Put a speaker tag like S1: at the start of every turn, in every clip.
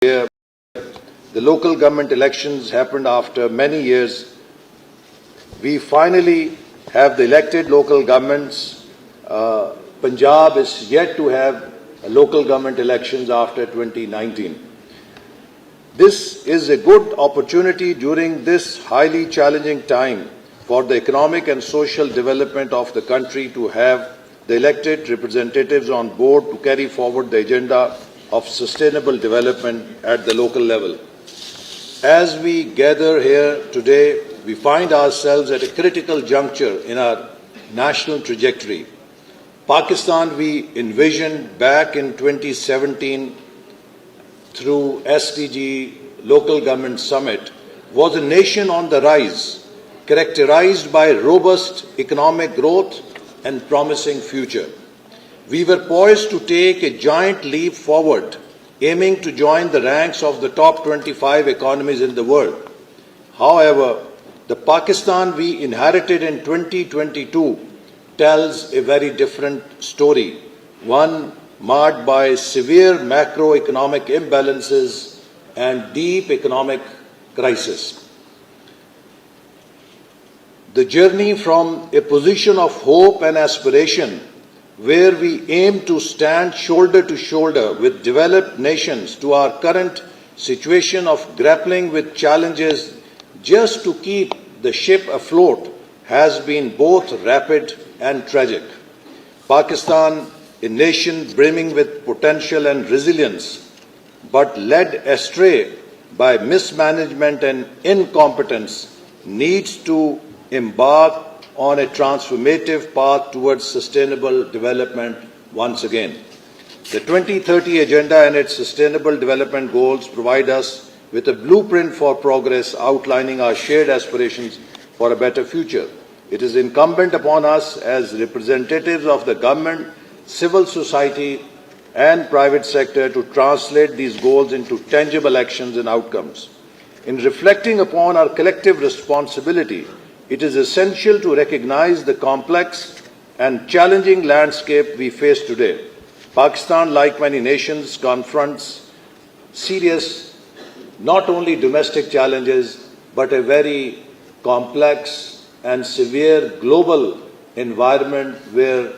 S1: year, the local government elections happened after many years. We finally have the elected local governments. Punjab is yet to have local government elections after 2019. This is a good opportunity during this highly challenging time for the economic and social development of the country to have the elected representatives on board to carry forward the agenda of sustainable development at the local level. As we gather here today, we find ourselves at a critical juncture in our national trajectory. Pakistan we envisioned back in 2017 through SDG Local Government Summit was a nation on the rise, characterized by robust economic growth and promising future. We were poised to take a giant leap forward, aiming to join the ranks of the top 25 economies in the world. However, the Pakistan we inherited in 2022 tells a very different story, one marked by severe macroeconomic imbalances and deep economic crisis. The journey from a position of hope and aspiration, where we aim to stand shoulder to shoulder with developed nations, to our current situation of grappling with challenges just to keep the ship afloat, has been both rapid and tragic. Pakistan, a nation brimming with potential and resilience, but led astray by mismanagement and incompetence, needs to embark on a transformative path towards sustainable development once again. The 2030 Agenda and its Sustainable Development Goals provide us with a blueprint for progress, outlining our shared aspirations for a better future. It is incumbent upon us as representatives of the government, civil society and private sector to translate these goals into tangible actions and outcomes. In reflecting upon our collective responsibility, it is essential to recognize the complex and challenging landscape we face today. Pakistan, like many nations, confronts serious, not only domestic challenges, but a very complex and severe global environment where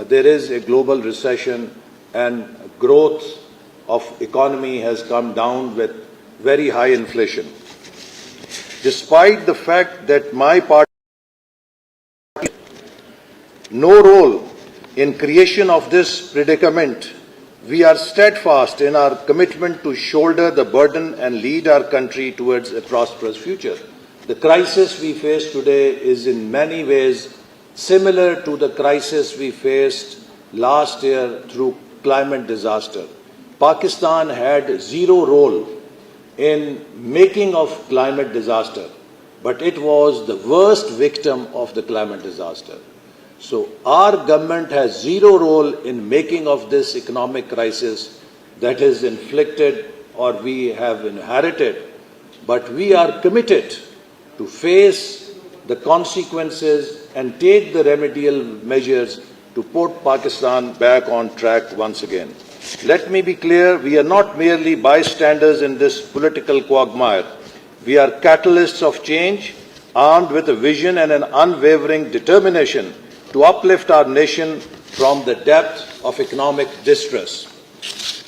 S1: there is a global recession and growth of economy has come down with very high inflation. Despite the fact that my party had no role in creation of this predicament, we are steadfast in our commitment to shoulder the burden and lead our country towards a prosperous future. The crisis we face today is in many ways similar to the crisis we faced last year through climate disaster. Pakistan had zero role in making of climate disaster, but it was the worst victim of the climate disaster. So our government has zero role in making of this economic crisis that is inflicted or we have inherited, but we are committed to face the consequences and take the remedial measures to put Pakistan back on track once again. Let me be clear, we are not merely bystanders in this political quagmire. We are catalysts of change, armed with a vision and an unwavering determination to uplift our nation from the depth of economic distress.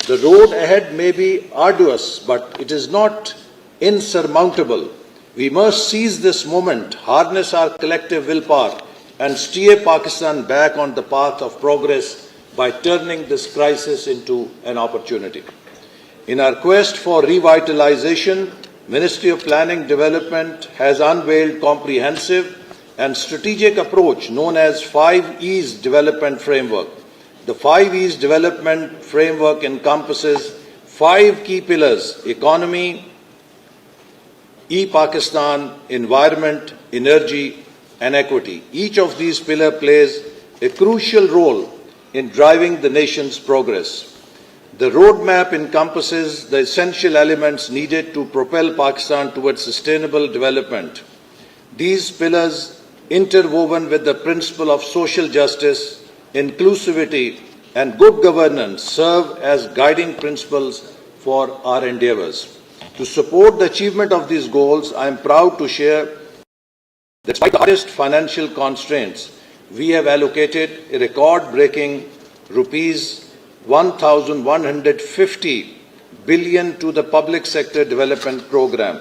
S1: The road ahead may be arduous, but it is not insurmountable. We must seize this moment, harness our collective willpower, and steer Pakistan back on the path of progress by turning this crisis into an opportunity. In our quest for revitalization, Ministry of Planning Development has unveiled comprehensive and strategic approach known as 5Es Development Framework. The 5Es Development Framework encompasses 5 key pillars: economy, e-Pakistan, environment, energy, and equity. Each of these pillars plays a crucial role in driving the nation's progress. The roadmap encompasses the essential elements needed to propel Pakistan towards sustainable development. These pillars, interwoven with the principle of social justice, inclusivity, and good governance, serve as guiding principles for our endeavours. To support the achievement of these goals, I am proud to share that despite the hardest financial constraints, we have allocated a record-breaking rupees 1,150 billion to the public sector development program.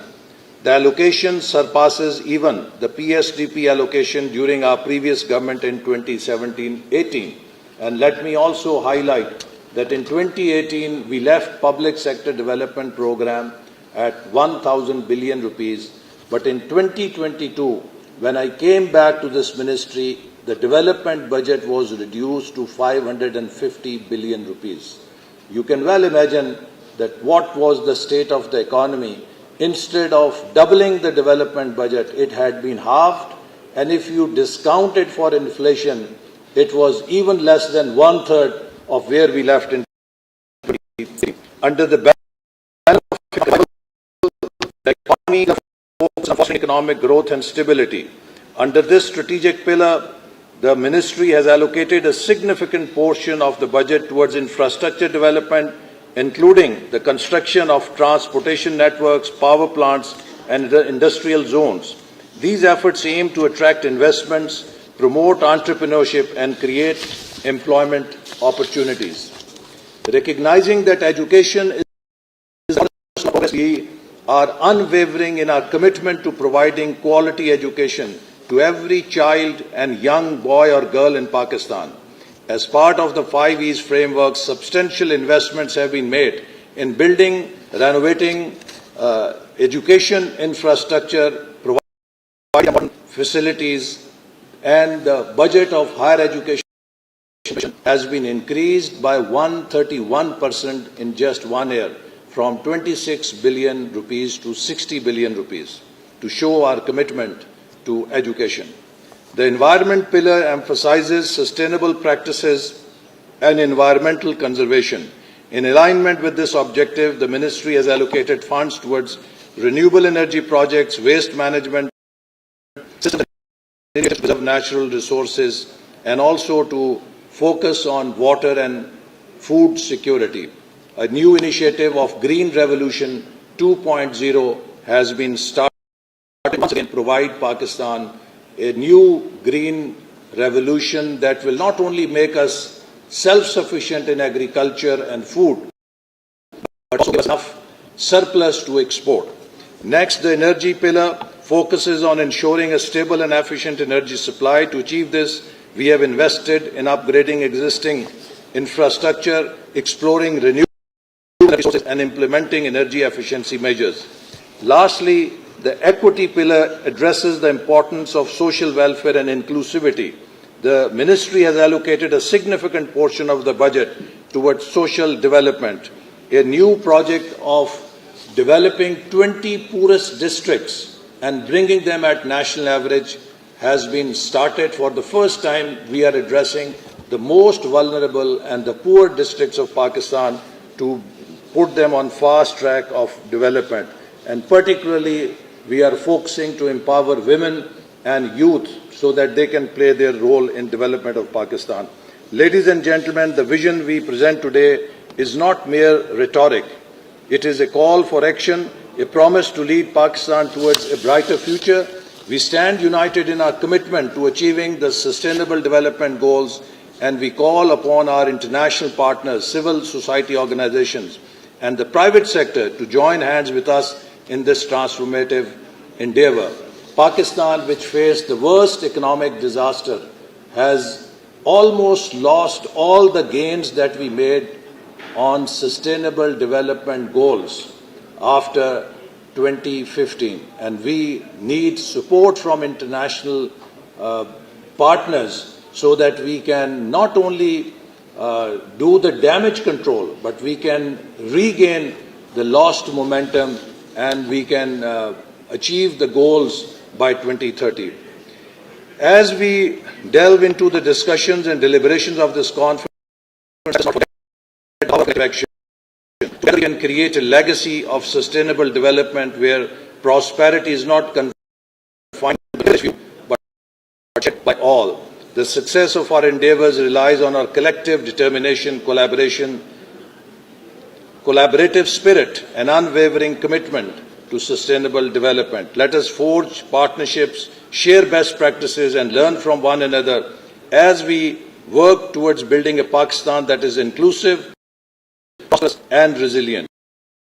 S1: The allocation surpasses even the PSDP allocation during our previous government in 2017-18. And let me also highlight that in 2018 we left public sector development program at 1,000 billion rupees, but in 2022, when I came back to this ministry, the development budget was reduced to 550 billion rupees. You can well imagine that what was the state of the economy. Instead of doubling the development budget, it had been halved, and if you discount it for inflation, it was even less than one-third of where we left in 2023. Under the balance of the economy, the focus on fostering economic growth and stability. Under this strategic pillar, the ministry has allocated a significant portion of the budget towards infrastructure development, including the construction of transportation networks, power plants, and industrial zones. These efforts aim to attract investments, promote entrepreneurship, and create employment opportunities. Recognizing that education is progress, we are unwavering in our commitment to providing quality education to every child and young boy or girl in Pakistan. As part of the 5 E's framework, substantial investments have been made in building, renovating education infrastructure, providing facilities, and the budget of higher education has been increased by 131% in just 1 year, from 26 billion rupees to 60 billion rupees, to show our commitment to education. The environment pillar emphasizes sustainable practices and environmental conservation. In alignment with this objective, the ministry has allocated funds towards renewable energy projects, waste management, systems to preserve natural resources, and also to focus on water and food security. A new initiative of Green Revolution 2.0 has been started once again to provide Pakistan a new green revolution that will not only make us self-sufficient in agriculture and food, but also give us enough surplus to export. Next, the energy pillar focuses on ensuring a stable and efficient energy supply. To achieve this, we have invested in upgrading existing infrastructure, exploring renewable resources, and implementing energy efficiency measures. Lastly, the equity pillar addresses the importance of social welfare and inclusivity. The ministry has allocated a significant portion of the budget towards social development. A new project of developing 20 poorest districts and bringing them at national average has been started. For the first time, we are addressing the most vulnerable and the poor districts of Pakistan to put them on fast track of development. And particularly, we are focusing to empower women and youth so that they can play their role in development of Pakistan. Ladies and gentlemen, the vision we present today is not mere rhetoric. It is a call for action, a promise to lead Pakistan towards a brighter future. We stand united in our commitment to achieving the Sustainable Development Goals, and we call upon our international partners, civil society organizations, and the private sector to join hands with us in this transformative endeavor. Pakistan, which faced the worst economic disaster, has almost lost all the gains that we made on sustainable development goals after 2015. And we need support from international partners so that we can not only do the damage control, but we can regain the lost momentum and we can achieve the goals by 2030. As we delve into the discussions and deliberations of this conference, together we can create a legacy of sustainable development where prosperity is not confined to the few, but shared by all. The success of our endeavors relies on our collective determination, collaboration, collaborative spirit and unwavering commitment to sustainable development. Let us forge partnerships, share best practices, and learn from one another as we work towards building a Pakistan that is inclusive, prosperous, and resilient.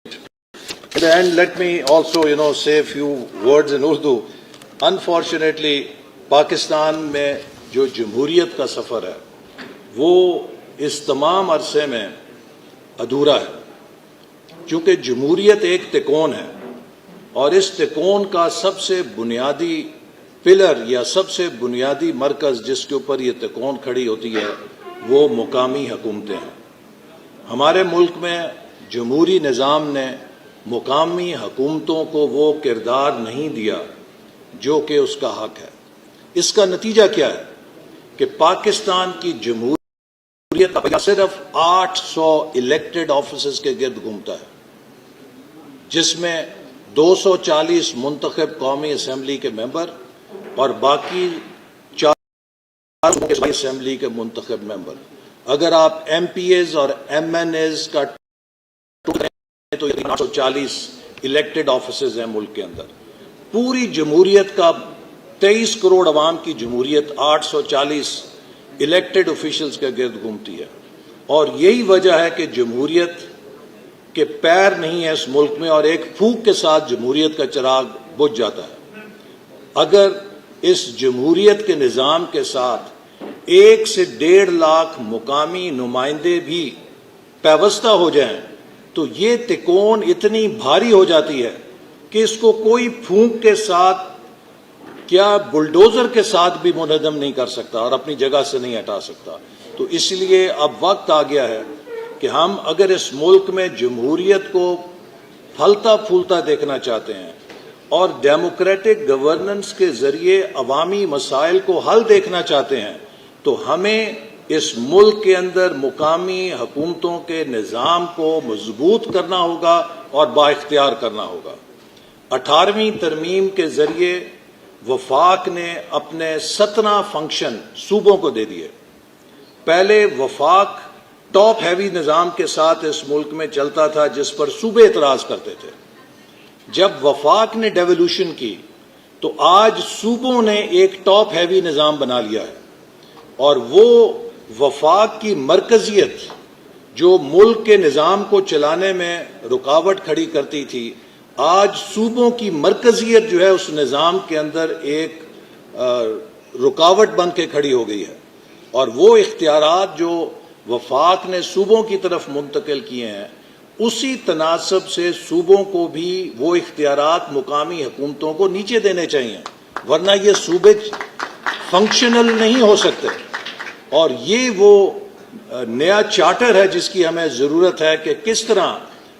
S1: In the end, let me also, say a few words in Urdu. Unfortunately, Pakistan میں جو جمہوریت کا سفر ہے وہ اس تمام عرصے میں ادھورا ہے، چونکہ جمہوریت ایک تکون ہے اور اس تکون کا سب سے بنیادی پلر یا سب سے بنیادی مرکز جس کے اوپر یہ تکون کھڑی ہوتی ہے وہ مقامی حکومتیں ہیں۔ ہمارے ملک میں جمہوری نظام نے مقامی حکومتوں کو وہ کردار نہیں دیا جو کہ اس کا حق ہے۔ اس کا نتیجہ کیا ہے کہ پاکستان کی جمہوریت صرف 800 الیکٹڈ آفیسز کے گرد گھومتا ہے، جس میں 240 منتخب قومی اسمبلی کے ممبر اور باقی 4 اسمبلی کے منتخب ممبر۔ اگر آپ ایم پی ایز اور ایم این ایز کا تو 840 الیکٹڈ آفیسز ہیں ملک کے اندر۔ پوری جمہوریت کا 23 کروڑ عوام کی جمہوریت 840 الیکٹڈ آفیشلز کے گرد گھومتی ہے، اور یہی وجہ ہے کہ جمہوریت کے پیر نہیں ہے اس ملک میں، اور ایک پھونک کے ساتھ جمہوریت کا چراغ بجھ جاتا ہے۔ اگر اس جمہوریت کے نظام کے ساتھ 1 سے 1.5 لاکھ مقامی نمائندے بھی پیوستہ ہو جائیں تو یہ تکون اتنی بھاری ہو جاتی ہے کہ اس کو کوئی پھونک کے ساتھ کیا بلڈوزر کے ساتھ بھی منہدم نہیں کر سکتا اور اپنی جگہ سے نہیں ہٹا سکتا۔ تو اس لیے اب وقت آ گیا ہے کہ ہم اگر اس ملک میں جمہوریت کو پھلتا پھولتا دیکھنا چاہتے ہیں اور ڈیموکریٹک گورننس کے ذریعے عوامی مسائل کو حل دیکھنا چاہتے ہیں تو ہمیں اس ملک کے اندر مقامی حکومتوں کے نظام کو مضبوط کرنا ہوگا اور بااختیار کرنا ہوگا۔ 18ویں ترمیم کے ذریعے وفاق نے اپنے 17 فنکشن صوبوں کو دے دیے۔ پہلے وفاق ٹاپ ہیوی نظام کے ساتھ اس ملک میں چلتا تھا جس پر صوبے اعتراض کرتے تھے۔ جب وفاق نے ڈیولوشن کی تو آج صوبوں نے ایک ٹاپ ہیوی نظام بنا لیا ہے، اور وہ وفاق کی مرکزیت جو ملک کے نظام کو چلانے میں رکاوٹ کھڑی کرتی تھی، آج صوبوں کی مرکزیت جو ہے اس نظام کے اندر ایک رکاوٹ بن کے کھڑی ہو گئی ہے، اور وہ اختیارات جو وفاق نے صوبوں کی طرف منتقل کیے ہیں اسی تناسب سے صوبوں کو بھی وہ اختیارات مقامی حکومتوں کو نیچے دینے چاہیے، ورنہ یہ صوبے فنکشنل نہیں ہو سکتے۔ اور یہ وہ نیا چارٹر ہے جس کی ہمیں ضرورت ہے کہ کس طرح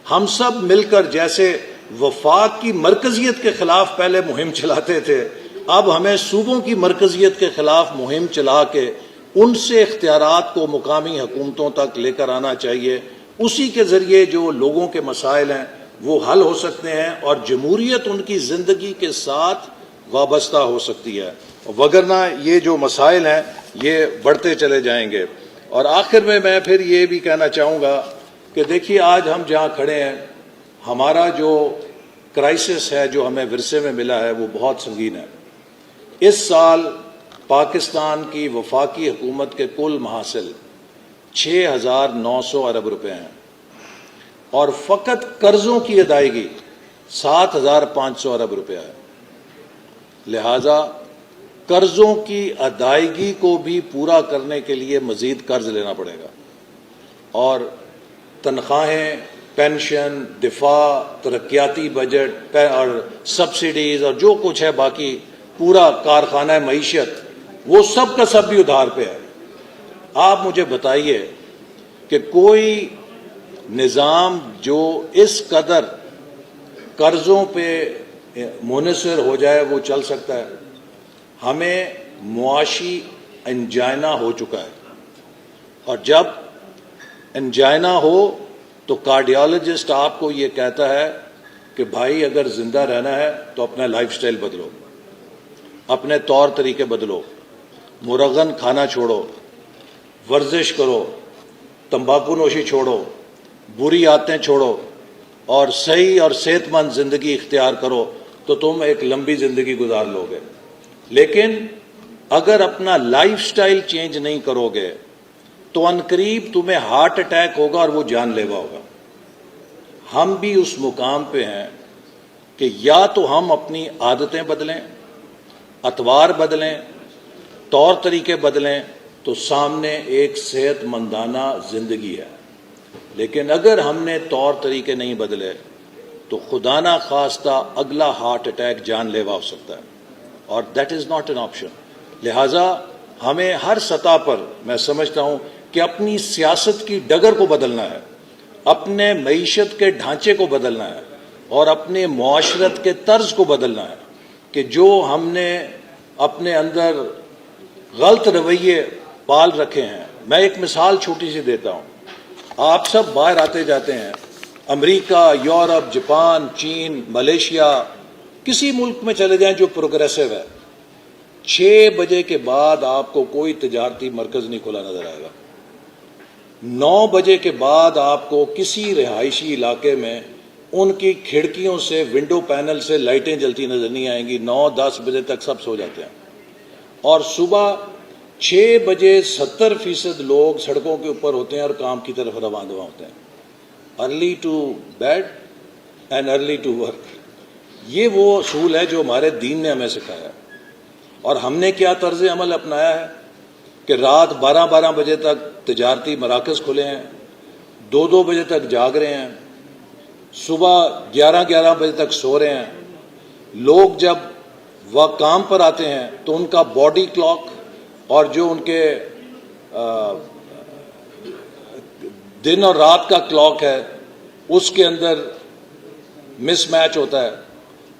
S1: ہم سب مل کر، جیسے وفاق کی مرکزیت کے خلاف پہلے مہم چلاتے تھے، اب ہمیں صوبوں کی مرکزیت کے خلاف مہم چلا کے ان سے اختیارات کو مقامی حکومتوں تک لے کر آنا چاہیے۔ اسی کے ذریعے جو لوگوں کے مسائل ہیں وہ حل ہو سکتے ہیں اور جمہوریت ان کی زندگی کے ساتھ وابستہ ہو سکتی ہے، وگرنہ یہ جو مسائل ہیں یہ بڑھتے چلے جائیں گے۔ اور آخر میں پھر یہ بھی کہنا چاہوں گا کہ دیکھیے آج ہم جہاں کھڑے ہیں، ہمارا جو کرائسس ہے جو ہمیں ورثے میں ملا ہے وہ بہت سنگین ہے۔ اس سال پاکستان کی وفاقی حکومت کے کل محاصل 6,900 ارب روپے ہیں، اور فقط قرضوں کی ادائیگی 7,500 ارب روپے ہے۔ لہذا قرضوں کی ادائیگی کو بھی پورا کرنے کے لیے مزید قرض لینا پڑے گا، اور تنخواہیں، پینشن، دفاع، ترقیاتی بجٹ اور سبسڈیز اور جو کچھ ہے باقی پورا کارخانہ معیشت، وہ سب کا سب بھی ادھار پہ ہے۔ آپ مجھے بتائیے کہ کوئی نظام جو اس قدر قرضوں پہ منحصر ہو جائے وہ چل سکتا ہے؟ ہمیں معاشی انجائنا ہو چکا ہے، اور جب انجائنا ہو تو کارڈیالوجسٹ آپ کو یہ کہتا ہے کہ بھائی اگر زندہ رہنا ہے تو اپنا لائف سٹائل بدلو، اپنے طور طریقے بدلو، مرغن کھانا چھوڑو، ورزش کرو، تمباکو نوشی چھوڑو، बुरी आदतें छोड़ो और सही और सेहतमंद ज़िंदगी इख्तियार करो तो तुम एक लंबी ज़िंदगी गुजार लोगे। लेकिन अगर अपना लाइफस्टाइल चेंज नहीं करोगे तो अनकरीब तुम्हें हार्ट अटैक होगा और वो जानलेवा होगा। हम भी उस मुकाम पे हैं कि या तो हम अपनी आदतें बदलें, अतवार बदलें, तौर तरीके बदलें, तो सामने एक सेहतमंदाना ज़िंदगी है। लेकिन अगर हमने तौर तरीके नहीं बदले तो खुदा ना खास्ता अगला हार्ट अटैक जानलेवा हो सकता है, और that is not an option. लिहाजा हमें हर सतह पर मैं समझता हूं कि अपनी सियासत की डगर को बदलना है, अपने मईशत के ढांचे को बदलना है और अपने मुआशरत के तर्ज को बदलना है कि जो हमने अपने अंदर गलत रवैये पाल रखे हैं। मैं एक मिसाल छोटी सी देता हूं। आप सब बाहर आते जाते हैं, अमेरिका, यूरोप, जापान, चीन, मलेशिया, किसी मुल्क में चले जाएं जो प्रोग्रेसिव है, 6 बजे के बाद आपको कोई तिजारती मरकज नहीं खुला नजर आएगा। 9 बजे के बाद आपको किसी रिहायशी इलाके में उनकी खिड़कियों से, विंडो पैनल से लाइटें जलती नजर नहीं आएंगी। 9-10 बजे तक सब सो जाते हैं और सुबह 6 बजे 70% लोग सड़कों के ऊपर होते हैं और काम की तरफ रवाना होते हैं। Early to bed and early to work, ये वो असूल है जो हमारे दीन ने हमें सिखाया है। और हमने क्या तर्ज अमल अपनाया है कि रात 12-12 बजे तक तिजारती मराकज़ खुले हैं, 2-2 बजे तक जाग रहे हैं, सुबह 11-11 बजे तक सो रहे हैं। लोग जब वह काम पर आते हैं तो उनका बॉडी क्लॉक और जो उनके दिन और रात का क्लॉक है उसके अंदर मिसमैच होता है।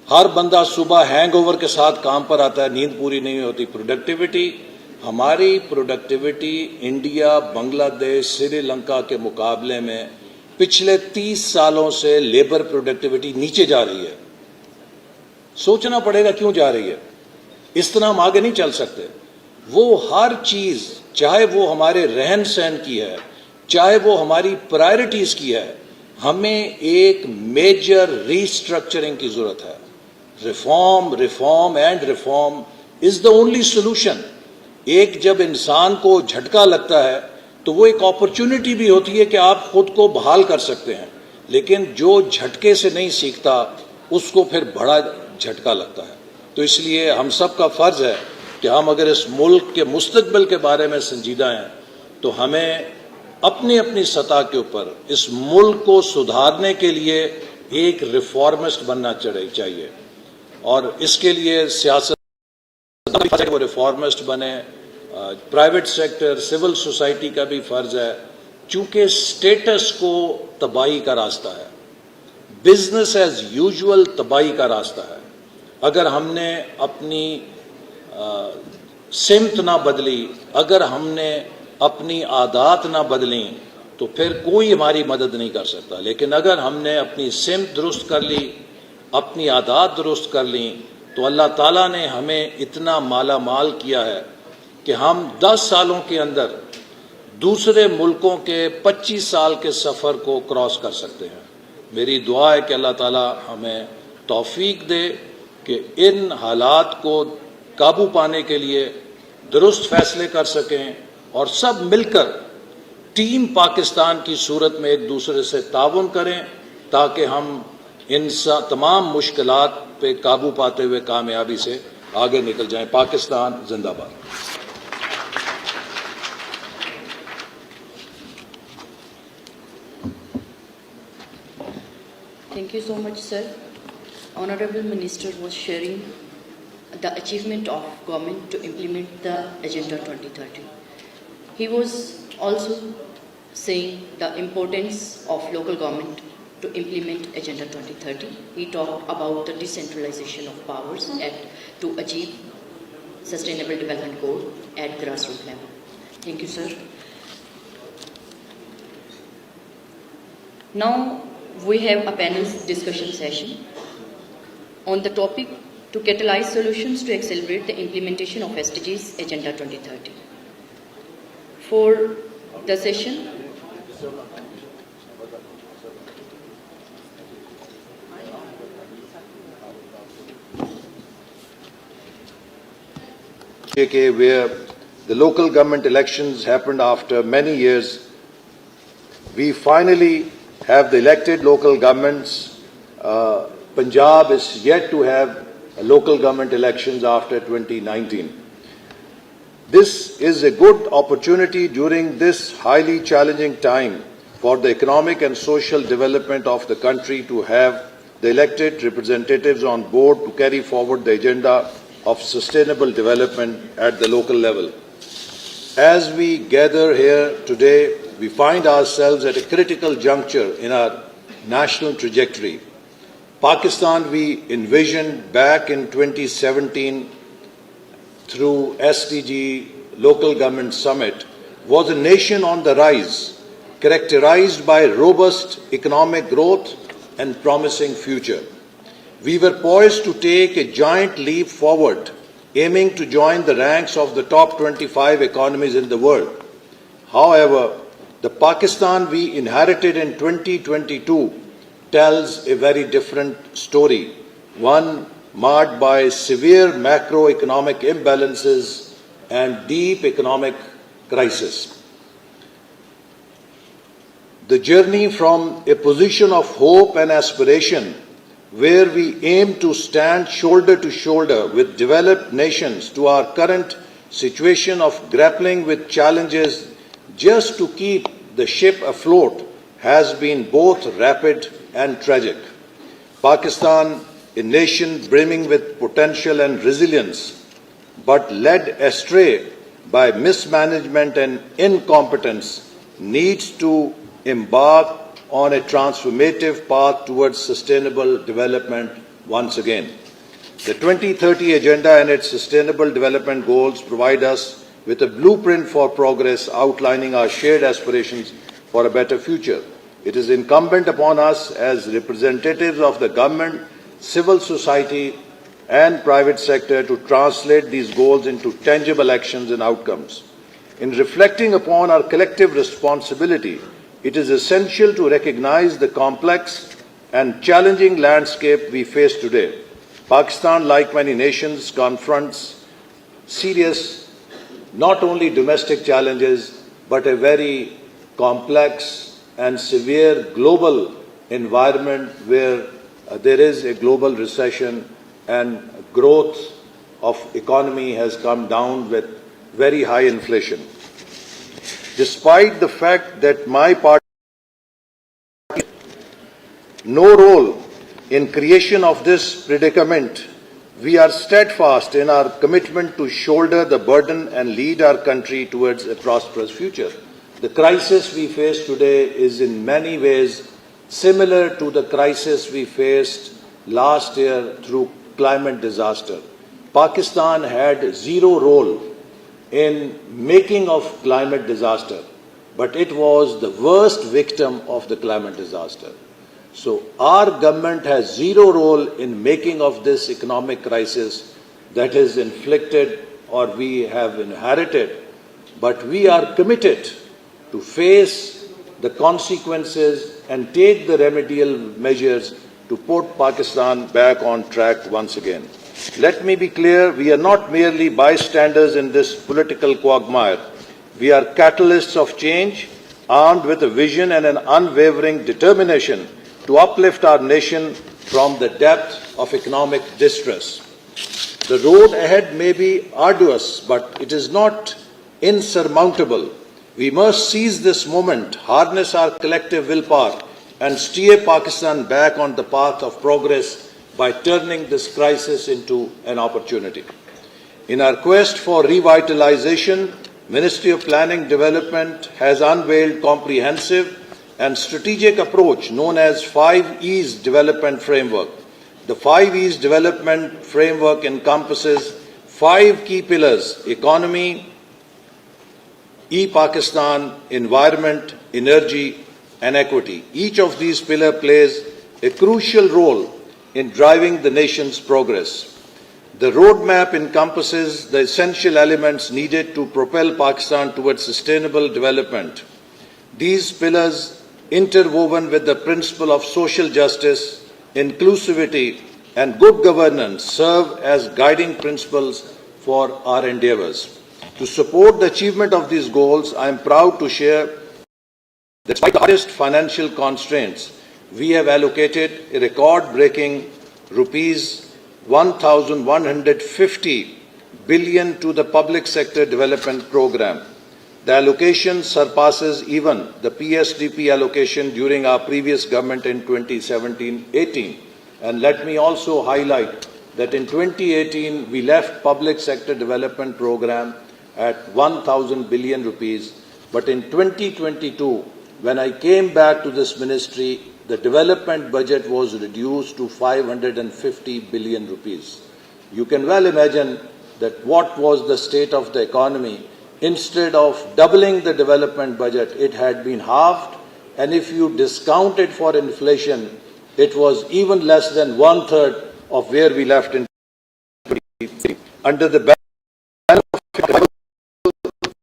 S1: हर बंदा सुबह हैंगओवर के साथ काम पर आता है, नींद पूरी नहीं होती। हमारी प्रोडक्टिविटी इंडिया, बांग्लादेश, श्रीलंका के मुकाबले में पिछले 30 सालों से लेबर प्रोडक्टिविटी नीचे जा रही है। सोचना पड़ेगा क्यों जा रही है। इस तरह हम आगे नहीं चल सकते। वो हर चीज, चाहे वो हमारे रहन सहन की है, चाहे वो हमारी प्रायोरिटीज की है, हमें एक मेजर रीस्ट्रक्चरिंग की जरूरत है। Reform and reform is the only solution. एक जब इंसान को झटका लगता है तो वो एक अपॉर्चुनिटी भी होती है कि आप खुद को बहाल कर सकते हैं, लेकिन जो झटके से नहीं सीखता उसको फिर बड़ा झटका लगता है। तो इसलिए हम सब का फर्ज है कि हम अगर इस मुल्क के मुस्तकबिल के बारे में संजीदा हैं तो हमें अपनी अपनी सतह के ऊपर इस मुल्क को सुधारने के लिए एक रिफॉर्मिस्ट बनना चाहिए। और इसके लिए सियासत वो रिफॉर्मिस्ट बने, प्राइवेट सेक्टर, सिविल सोसाइटी का भी फर्ज है, चूंकि स्टेटस को तबाही का रास्ता है, बिजनेस एज यूजुअल तबाही का रास्ता है। अगर हमने अपनी सिमत ना बदली, अगर हमने अपनी आदत ना बदली तो फिर कोई हमारी मदद नहीं कर सकता। लेकिन अगर हमने अपनी सिमत दुरुस्त कर ली, अपनी आदत दुरुस्त कर ली, तो अल्लाह ताला ने हमें इतना माला माल किया है कि हम 10 सालों के अंदर दूसरे मुल्कों के 25 साल के सफ़र को क्रॉस कर सकते हैं। मेरी दुआ है कि अल्लाह ताला हमें तौफीक दे कि इन हालात को काबू पाने के लिए दुरुस्त फैसले कर सकें और सब मिलकर टीम पाकिस्तान की सूरत में एक दूसरे से ताउन करें ताकि हम इन तमाम मुश्किलात पे काबू पाते हुए कामयाबी से आगे निकल जाएं। पाकिस्तान जिंदाबाद।
S2: Thank you so much, sir. Honorable Minister was sharing the achievement of government to implement the Agenda 2030. He was also saying the importance of local government to implement Agenda 2030. He talked about the decentralization of powers to achieve sustainable development goal at grassroots level. Thank you, sir. Now we have a panel discussion session on the topic to catalyze solutions to accelerate the implementation of SDGs Agenda 2030. For the session,
S1: JK, where the local government elections happened after many years. We finally have the elected local governments. Punjab is yet to have local government elections after 2019. This is a good opportunity during this highly challenging time for the economic and social development of the country to have the elected representatives on board to carry forward the agenda of sustainable development at the local level. As we gather here today, we find ourselves at a critical juncture in our national trajectory. Pakistan we envisioned back in 2017 through SDG Local Government Summit was a nation on the rise, characterized by robust economic growth and promising future. We were poised to take a giant leap forward, aiming to join the ranks of the top 25 economies in the world. However, the Pakistan we inherited in 2022 tells a very different story, one marked by severe macroeconomic imbalances and deep economic crisis. The journey from a position of hope and aspiration, where we aim to stand shoulder to shoulder with developed nations, to our current situation of grappling with challenges just to keep the ship afloat, has been both rapid and tragic. Pakistan, a nation brimming with potential and resilience, but led astray by mismanagement and incompetence, needs to embark on a transformative path towards sustainable development once again. The 2030 Agenda and its Sustainable Development Goals provide us with a blueprint for progress, outlining our shared aspirations for a better future. It is incumbent upon us as representatives of the government, civil society and private sector to translate these goals into tangible actions and outcomes. In reflecting upon our collective responsibility, it is essential to recognize the complex and challenging landscape we face today. Pakistan, like many nations, confronts serious, not only domestic challenges, but a very complex and severe global environment where there is a global recession and growth of economy has come down with very high inflation. Despite the fact that my party no role in creation of this predicament, we are steadfast in our commitment to shoulder the burden and lead our country towards a prosperous future. The crisis we face today is in many ways similar to the crisis we faced last year through climate disaster. Pakistan had zero role in making of climate disaster, but it was the worst victim of the climate disaster. So our government has zero role in making of this economic crisis that is inflicted or we have inherited, but we are committed to face the consequences and take the remedial measures to put Pakistan back on track once again. Let me be clear, we are not merely bystanders in this political quagmire. We are catalysts of change, armed with a vision and an unwavering determination to uplift our nation from the depth of economic distress. The road ahead may be arduous, but it is not insurmountable. We must seize this moment, harness our collective willpower, and steer Pakistan back on the path of progress by turning this crisis into an opportunity. In our quest for revitalization, Ministry of Planning Development has unveiled comprehensive and strategic approach known as 5Es Development Framework. The 5Es Development Framework encompasses 5 key pillars: economy, e-Pakistan, environment, energy, and equity. Each of these pillars plays a crucial role in driving the nation's progress. The roadmap encompasses the essential elements needed to propel Pakistan towards sustainable development. These pillars, interwoven with the principle of social justice, inclusivity, and good governance, serve as guiding principles for our endeavours. To support the achievement of these goals, I am proud to share that despite the hardest financial constraints, we have allocated a record-breaking rupees 1,150 billion to the public sector development program. The allocation surpasses even the PSDP allocation during our previous government in 2017-18. And let me also highlight that in 2018 we left public sector development program at 1,000 billion rupees, but in 2022, when I came back to this ministry, the development budget was reduced to 550 billion rupees. You can well imagine that what was the state of the economy. Instead of doubling the development budget, it had been halved, and if you discount it for inflation, it was even less than one-third of where we left in 2023. Under the banner of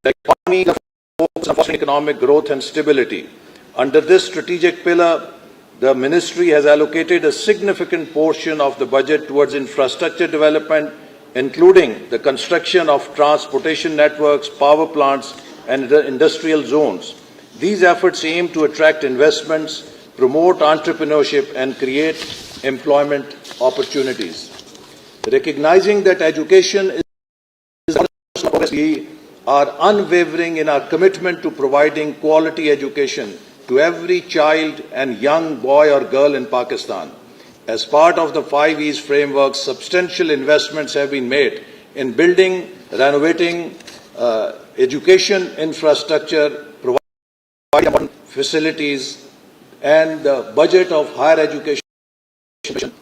S1: the economy, the focus on fostering economic growth and stability. Under this strategic pillar, the ministry has allocated a significant portion of the budget towards infrastructure development, including the construction of transportation networks, power plants, and the industrial zones. These efforts aim to attract investments, promote entrepreneurship, and create employment opportunities. Recognizing that education is we are unwavering in our commitment to providing quality education to every child and young boy or girl in Pakistan. As part of the 5 E's framework, substantial investments have been made in building, renovating education infrastructure, providing facilities, and the budget of higher education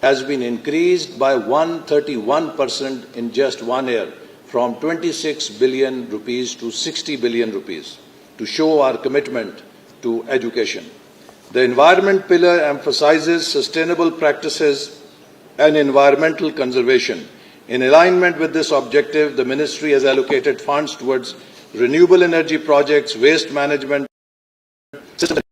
S1: has been increased by 131% in just 1 year, from 26 billion rupees to 60 billion rupees, to show our commitment to education. The environment pillar emphasizes sustainable practices and environmental conservation. In alignment with this objective, the ministry has allocated funds towards renewable energy projects, waste management, systems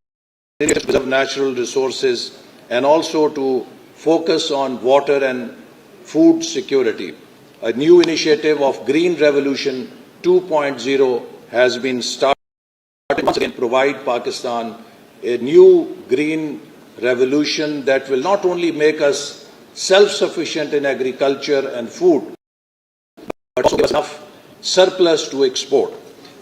S1: to preserve natural resources, and also to focus on water and food security. A new initiative of Green Revolution 2.0 has been started once again to provide Pakistan a new green revolution that will not only make us self-sufficient in agriculture and food, but also give us enough surplus to export.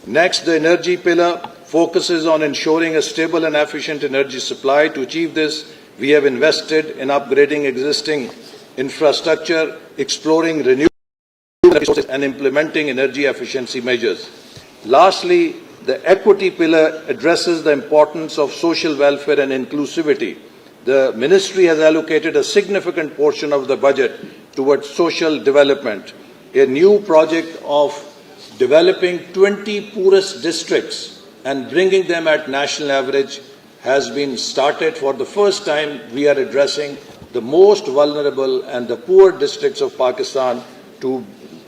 S1: Next, the energy pillar focuses on ensuring a stable and efficient energy supply. To achieve this, we have invested in upgrading existing infrastructure, exploring renewable resources, and implementing energy efficiency measures. Lastly, the equity pillar addresses the importance of social welfare and inclusivity. The ministry has allocated a significant portion of the budget towards social development. A new project of developing 20 poorest districts and bringing them at national average has been started. For the first time, we are addressing the most vulnerable and the poor districts of Pakistan to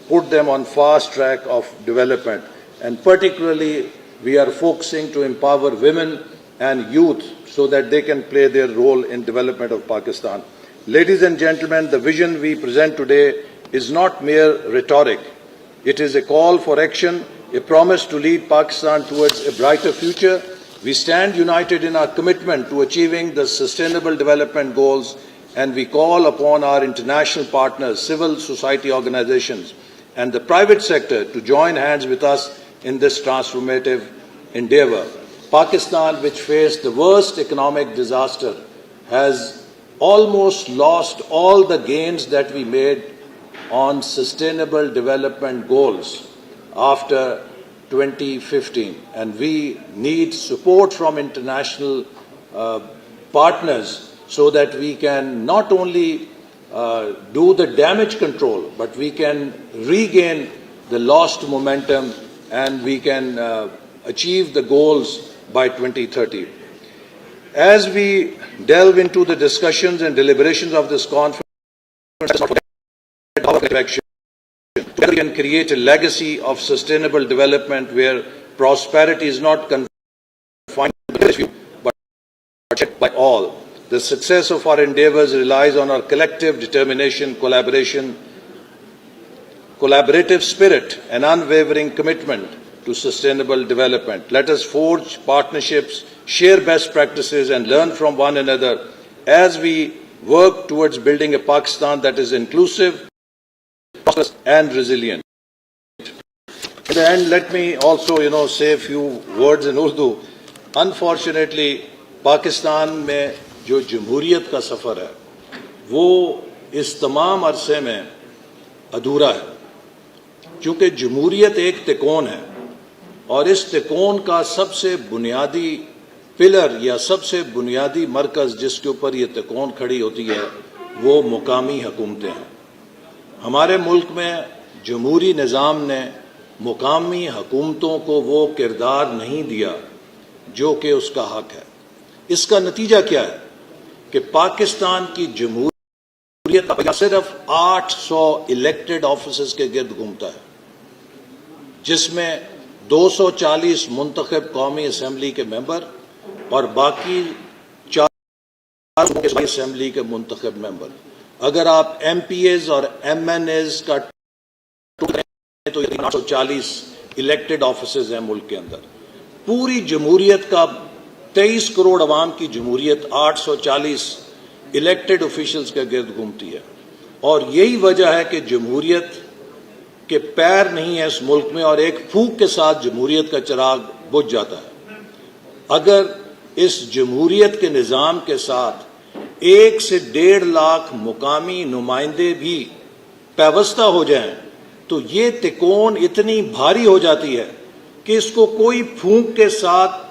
S1: put them on fast track of development. And particularly, we are focusing to empower women and youth so that they can play their role in development of Pakistan. Ladies and gentlemen, the vision we present today is not mere rhetoric. It is a call for action, a promise to lead Pakistan towards a brighter future. We stand united in our commitment to achieving the Sustainable Development Goals, and we call upon our international partners, civil society organizations, and the private sector to join hands with us in this transformative endeavor. Pakistan, which faced the worst economic disaster, has almost lost all the gains that we made on sustainable development goals after 2015. And we need support from international partners so that we can not only do the damage control, but we can regain the lost momentum and we can achieve the goals by 2030. As we delve into the discussions and deliberations of this conference, together we can create a legacy of sustainable development where prosperity is not confined to the few, but checked by all. The success of our endeavors relies on our collective determination, collaboration, collaborative spirit and unwavering commitment to sustainable development. Let us forge partnerships, share best practices, and learn from one another as we work towards building a Pakistan that is inclusive, prosperous, and resilient. In the end, let me also, say a few words in Urdu. Unfortunately, Pakistan میں جو جمہوریت کا سفر ہے وہ اس تمام عرصے میں ادھورا ہے، چونکہ جمہوریت ایک تکون ہے اور اس تکون کا سب سے بنیادی پلر یا سب سے بنیادی مرکز جس کے اوپر یہ تکون کھڑی ہوتی ہے وہ مقامی حکومتیں ہیں۔ ہمارے ملک میں جمہوری نظام نے مقامی حکومتوں کو وہ کردار نہیں دیا جو کہ اس کا حق ہے۔ اس کا نتیجہ کیا ہے کہ پاکستان کی جمہوریت صرف 800 الیکٹڈ آفیسز کے گرد گھومتا ہے، جس میں 240 منتخب قومی اسمبلی کے ممبر اور باقی 4 اسمبلی کے منتخب ممبر۔ اگر آپ ایم پی ایز اور ایم این ایز کا تو 840 الیکٹڈ آفیسز ہیں ملک کے اندر۔ پوری جمہوریت کا 23 کروڑ عوام کی جمہوریت 840 الیکٹڈ آفیشلز کے گرد گھومتی ہے، اور یہی وجہ ہے کہ جمہوریت کے پیر نہیں ہے اس ملک میں، اور ایک پھونک کے ساتھ جمہوریت کا چراغ بجھ جاتا ہے۔ اگر اس جمہوریت کے نظام کے ساتھ 1 سے 1.5 لاکھ مقامی نمائندے بھی پیوستہ ہو جائیں تو یہ تکون اتنی بھاری ہو جاتی ہے کہ اس کو کوئی پھونک کے ساتھ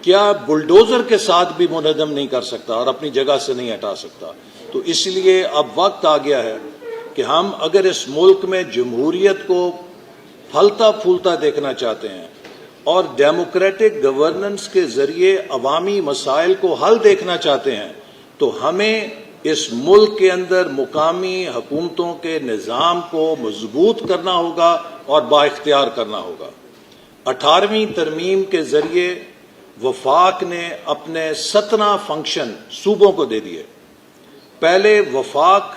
S1: کیا بلڈوزر کے ساتھ بھی منہدم نہیں کر سکتا اور اپنی جگہ سے نہیں ہٹا سکتا۔ تو اس لیے اب وقت آ گیا ہے کہ ہم اگر اس ملک میں جمہوریت کو پھلتا پھولتا دیکھنا چاہتے ہیں اور ڈیموکریٹک گورننس کے ذریعے عوامی مسائل کو حل دیکھنا چاہتے ہیں تو ہمیں اس ملک کے اندر مقامی حکومتوں کے نظام کو مضبوط کرنا ہوگا اور بااختیار کرنا ہوگا۔ 18ویں ترمیم کے ذریعے وفاق نے اپنے 17 فنکشن صوبوں کو دے دیے۔ پہلے وفاق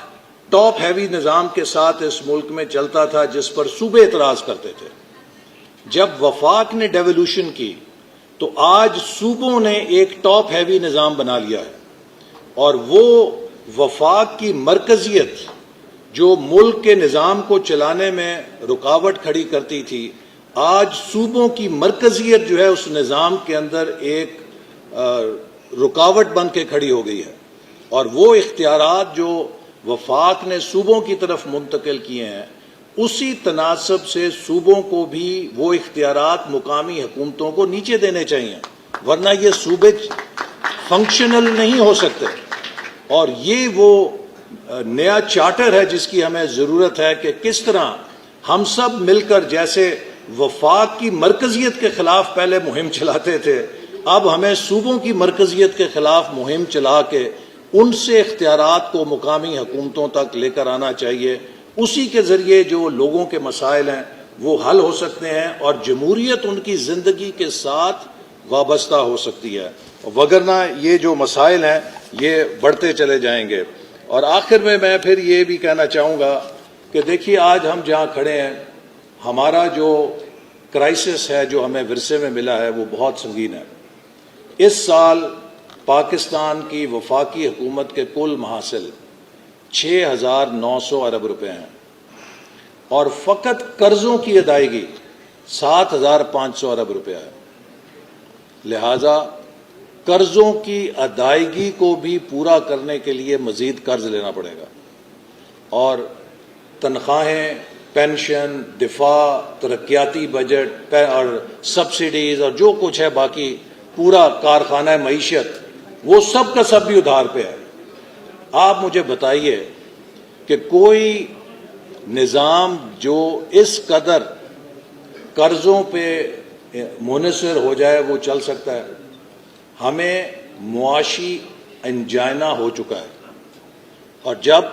S1: ٹاپ ہیوی نظام کے ساتھ اس ملک میں چلتا تھا جس پر صوبے اعتراض کرتے تھے۔ جب وفاق نے ڈیولوشن کی تو آج صوبوں نے ایک ٹاپ ہیوی نظام بنا لیا ہے، اور وہ وفاق کی مرکزیت جو ملک کے نظام کو چلانے میں رکاوٹ کھڑی کرتی تھی، آج صوبوں کی مرکزیت جو ہے اس نظام کے اندر ایک رکاوٹ بن کے کھڑی ہو گئی ہے، اور وہ اختیارات جو وفاق نے صوبوں کی طرف منتقل کیے ہیں اسی تناسب سے صوبوں کو بھی وہ اختیارات مقامی حکومتوں کو نیچے دینے چاہیے، ورنہ یہ صوبے فنکشنل نہیں ہو سکتے۔ اور یہ وہ نیا چارٹر ہے جس کی ہمیں ضرورت ہے کہ کس طرح ہم سب مل کر، جیسے وفاق کی مرکزیت کے خلاف پہلے مہم چلاتے تھے، اب ہمیں صوبوں کی مرکزیت کے خلاف مہم چلا کے ان سے اختیارات کو مقامی حکومتوں تک لے کر آنا چاہیے۔ اسی کے ذریعے جو لوگوں کے مسائل ہیں وہ حل ہو سکتے ہیں اور جمہوریت ان کی زندگی کے ساتھ وابستہ ہو سکتی ہے، وگرنہ یہ جو مسائل ہیں یہ بڑھتے چلے جائیں گے۔ اور آخر میں پھر یہ بھی کہنا چاہوں گا کہ دیکھیے آج ہم جہاں کھڑے ہیں، ہمارا جو کرائسس ہے جو ہمیں ورثے میں ملا ہے وہ بہت سنگین ہے۔ اس سال پاکستان کی وفاقی حکومت کے کل محاصل 6,900 ارب روپے ہیں، اور فقط قرضوں کی ادائیگی 7,500 ارب روپے ہے۔ لہذا قرضوں کی ادائیگی کو بھی پورا کرنے کے لیے مزید قرض لینا پڑے گا، اور تنخواہیں، پینشن، دفاع، ترقیاتی بجٹ اور سبسڈیز اور جو کچھ ہے باقی پورا کارخانہ معیشت، وہ سب کا سب بھی ادھار پہ ہے۔ آپ مجھے بتائیے کہ کوئی نظام جو اس قدر قرضوں پہ منحصر ہو جائے وہ چل سکتا ہے؟ ہمیں معاشی انجائنا ہو چکا ہے، اور جب